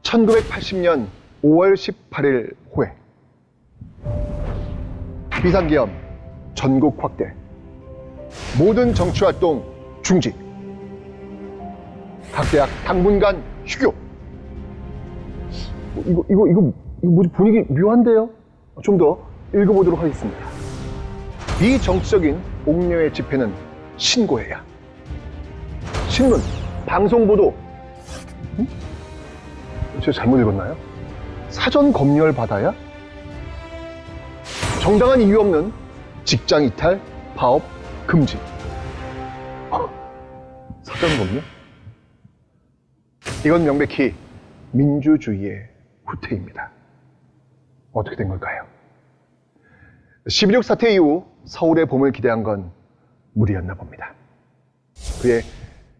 1980년 5월 18일 호해. 비상계엄, 전국 확대, 모든 정치활동 중지, 각 대학 당분간 휴교. 이거 뭐지? 분위기 묘한데요? 좀 더 읽어보도록 하겠습니다. 비정치적인 옥녀의 집회는 신고해야. 신문, 방송보도. 제가 잘못 읽었나요? 사전 검열 받아야? 정당한 이유 없는 직장 이탈, 파업 금지. 사전 검열? 이건 명백히 민주주의의 후퇴입니다. 어떻게 된 걸까요? 11.6 사태 이후 서울의 봄을 기대한 건 무리였나 봅니다. 그의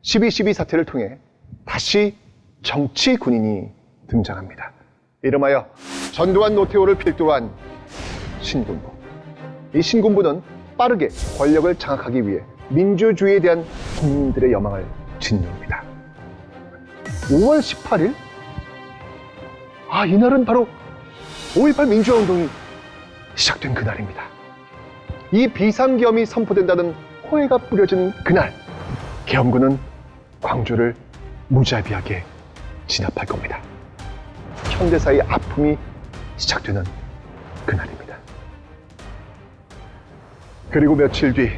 12.12 사태를 통해 다시 정치 군인이 등장합니다. 이름하여 전두환 노태우를 필두로 한 신군부. 이 신군부는 빠르게 권력을 장악하기 위해 민주주의에 대한 국민들의 여망을 짓누릅니다. 5월 18일? 이날은 바로 5.18 민주화 운동이 시작된 그날입니다. 이 비상계엄이 선포된다는 호해가 뿌려진 그날, 계엄군은 광주를 무자비하게 진압할 겁니다. 현대사의 아픔이 시작되는 그날입니다. 그리고 며칠 뒤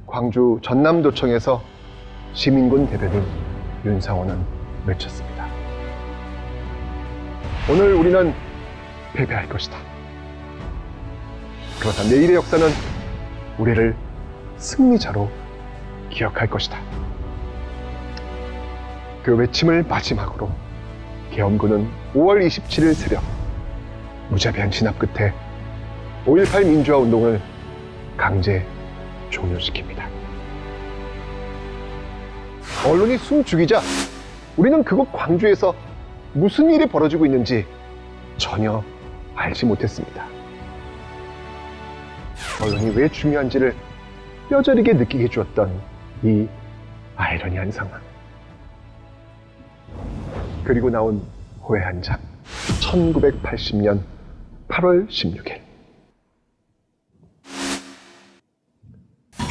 광주 전남도청에서 시민군 대변인 윤상호는 외쳤습니다. 오늘 우리는 패배할 것이다. 그러나 내일의 역사는 우리를 승리자로 기억할 것이다. 그 외침을 마지막으로 계엄군은 5월 27일 새벽 무자비한 진압 끝에 5.18 민주화 운동을 강제 종료시킵니다. 언론이 숨죽이자 우리는 그곳 광주에서 무슨 일이 벌어지고 있는지 전혀 알지 못했습니다. 언론이 왜 중요한지를 뼈저리게 느끼게 해주었던 이 아이러니한 상황. 그리고 나온 호해 한 장. 1980년 8월 16일.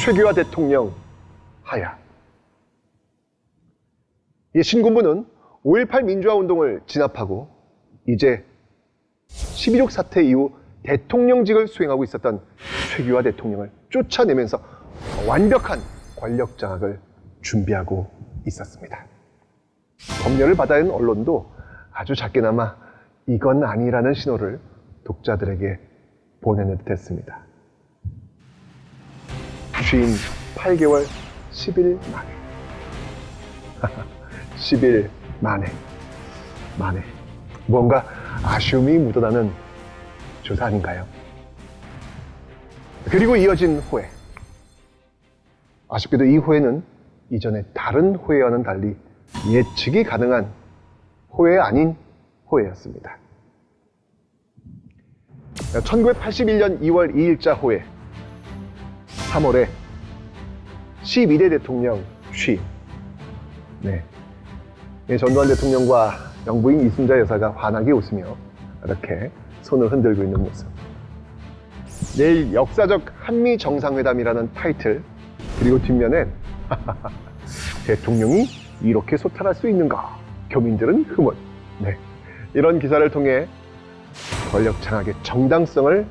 최규하 대통령 하야. 이 신군부는 5.18 민주화 운동을 진압하고 이제 11.6 사태 이후 대통령직을 수행하고 있었던 최규하 대통령을 쫓아내면서 완벽한 권력 장악을 준비하고 있었습니다. 검열을 받아야 하는 언론도 아주 작게나마 이건 아니라는 신호를 독자들에게 보내는 듯 했습니다. 58개월 10일 만에 10일 만에 뭔가 아쉬움이 묻어나는 조사 아닌가요? 그리고 이어진 호해. 아쉽게도 이 호해는 이전의 다른 호해와는 달리 예측이 가능한 호해 아닌 호해였습니다. 1981년 2월 2일자 호해. 3월에 12대 대통령 취임. 전두환 대통령과 영부인 이순자 여사가 환하게 웃으며 이렇게 손을 흔들고 있는 모습. 내일 역사적 한미 정상회담이라는 타이틀, 그리고 뒷면엔 대통령이 이렇게 소탈할 수 있는가? 교민들은 흐뭇. 이런 기사를 통해 권력 장악의 정당성을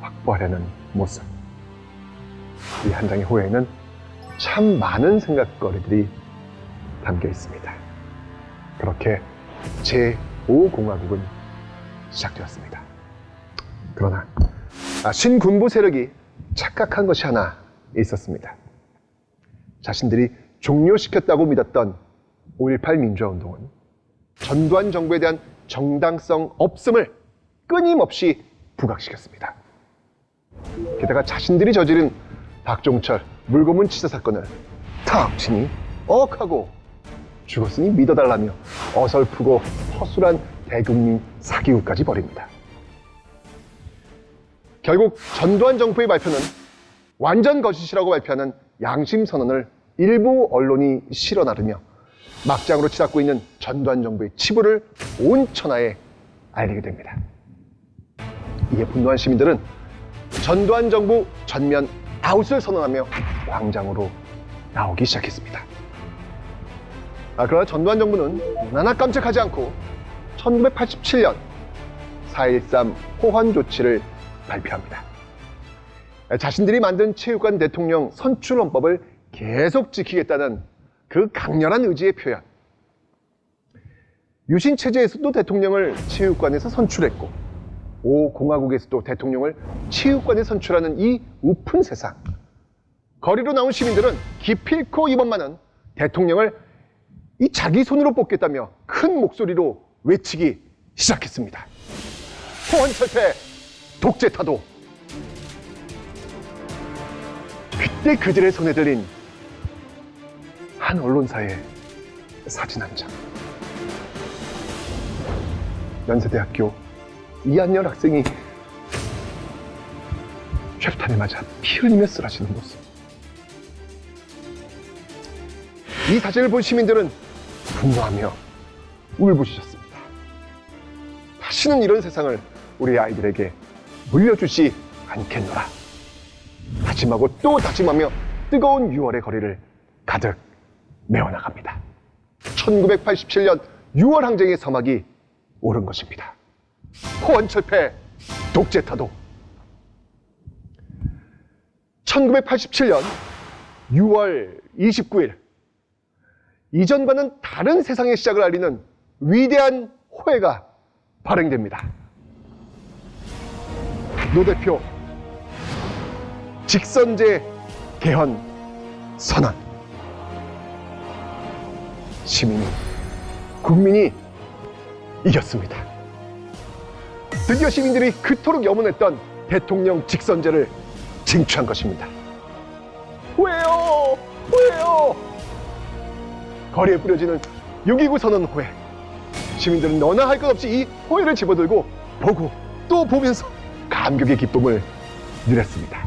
확보하려는 모습. 이 한 장의 호해에는 참 많은 생각거리들이 담겨 있습니다. 그렇게 제5공화국은 시작되었습니다. 그러나 신군부 세력이 착각한 것이 하나 있었습니다. 자신들이 종료시켰다고 믿었던 5.18 민주화 운동은 전두환 정부에 대한 정당성 없음을 끊임없이 부각시켰습니다. 게다가 자신들이 저지른 박종철 물고문 치사 사건을 탁 치니 하고 죽었으니 믿어달라며 어설프고 허술한 대국민 사기극까지 벌입니다. 결국 전두환 정부의 발표는 완전 거짓이라고 발표하는 양심선언을 일부 언론이 실어 나르며 막장으로 치닫고 있는 전두환 정부의 치부를 온 천하에 알리게 됩니다. 이에 분노한 시민들은 전두환 정부 전면 아웃을 선언하며 광장으로 나오기 시작했습니다. 그러나 전두환 정부는 눈 하나 깜짝하지 않고 1987년 4.13 호환 조치를 발표합니다. 자신들이 만든 체육관 대통령 선출헌법을 계속 지키겠다는 그 강렬한 의지의 표현. 유신 체제에서도 대통령을 체육관에서 선출했고 5공화국에서도 대통령을 체육관에 선출하는 이 우픈 세상. 거리로 나온 시민들은 기필코 이번만은 대통령을 자기 손으로 뽑겠다며 큰 목소리로 외치기 시작했습니다. 호환철폐, 독재타도. 그때 그들의 손에 들린 한 언론사의 사진 한 장. 연세대학교 이한열 학생이 쇠탄에 맞아 피 흘리며 쓰러지는 모습. 이 사진을 본 시민들은 분노하며 울부짖었습니다. 다시는 이런 세상을 우리 아이들에게 물려주지 않겠노라. 다짐하고 또 다짐하며 뜨거운 6월의 거리를 가득 메워나갑니다. 1987년 6월 항쟁의 서막이 오른 것입니다. 호환철폐, 독재타도. 1987년 6월 29일 이전과는 다른 세상의 시작을 알리는 위대한 호해가 발행됩니다. 노 대표 직선제 개헌 선언. 시민이, 국민이 이겼습니다. 드디어 시민들이 그토록 염원했던 대통령 직선제를 쟁취한 것입니다. 후회요! 후회요! 거리에 뿌려지는 6.29 선언 호해. 시민들은 너나 할 것 없이 이 호해를 집어들고 보고 또 보면서 감격의 기쁨을 누렸습니다.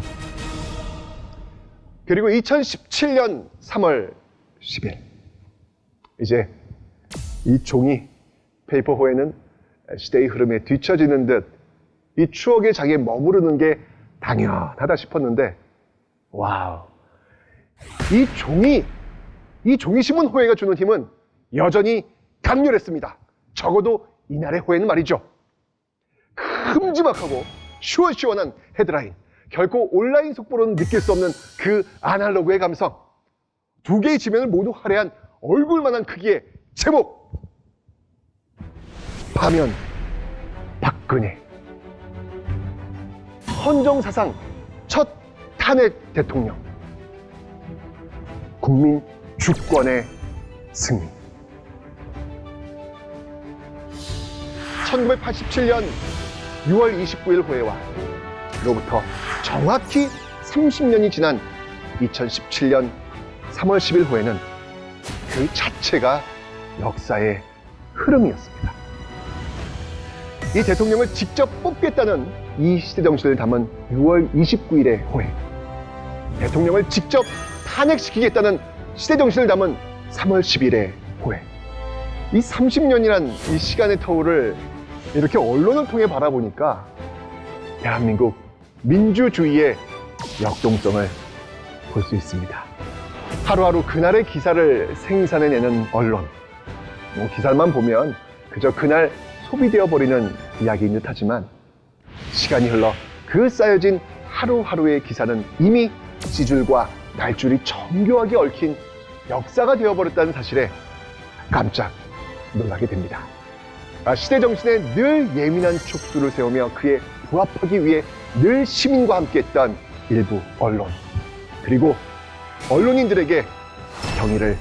그리고 2017년 3월 10일 이제 이 종이 페이퍼 호해는 시대의 흐름에 뒤처지는 듯 이 추억의 장에 머무르는 게 당연하다 싶었는데, 와우, 이 종이 심은 호해가 주는 힘은 여전히 강렬했습니다. 적어도 이날의 호해는 말이죠. 큼지막하고 시원시원한 헤드라인, 결코 온라인 속보로는 느낄 수 없는 그 아날로그의 감성, 두 개의 지면을 모두 할애한 얼굴만한 크기의 제목, 파면 박근혜 헌정사상 첫 탄핵 대통령, 국민 주권의 승리. 1987년 6월 29일 호해와 그로부터 정확히 30년이 지난 2017년 3월 10일 호해는 그 자체가 역사의 흐름이었습니다. 이 대통령을 직접 뽑겠다는 이 시대정신을 담은 6월 29일의 호해, 대통령을 직접 탄핵시키겠다는 시대정신을 담은 3월 10일의 호해. 이 30년이란 이 시간의 터울을 이렇게 언론을 통해 바라보니까 대한민국 민주주의의 역동성을 볼 수 있습니다. 하루하루 그날의 기사를 생산해내는 언론, 기사만 보면 그저 그날 소비되어 버리는 이야기인 듯하지만 시간이 흘러 그 쌓여진 하루하루의 기사는 이미 시줄과 날줄이 정교하게 얽힌 역사가 되어버렸다는 사실에 깜짝 놀라게 됩니다. 시대정신에 늘 예민한 촉수를 세우며 그에 부합하기 위해 늘 시민과 함께했던 일부 언론, 그리고 언론인들에게 경의를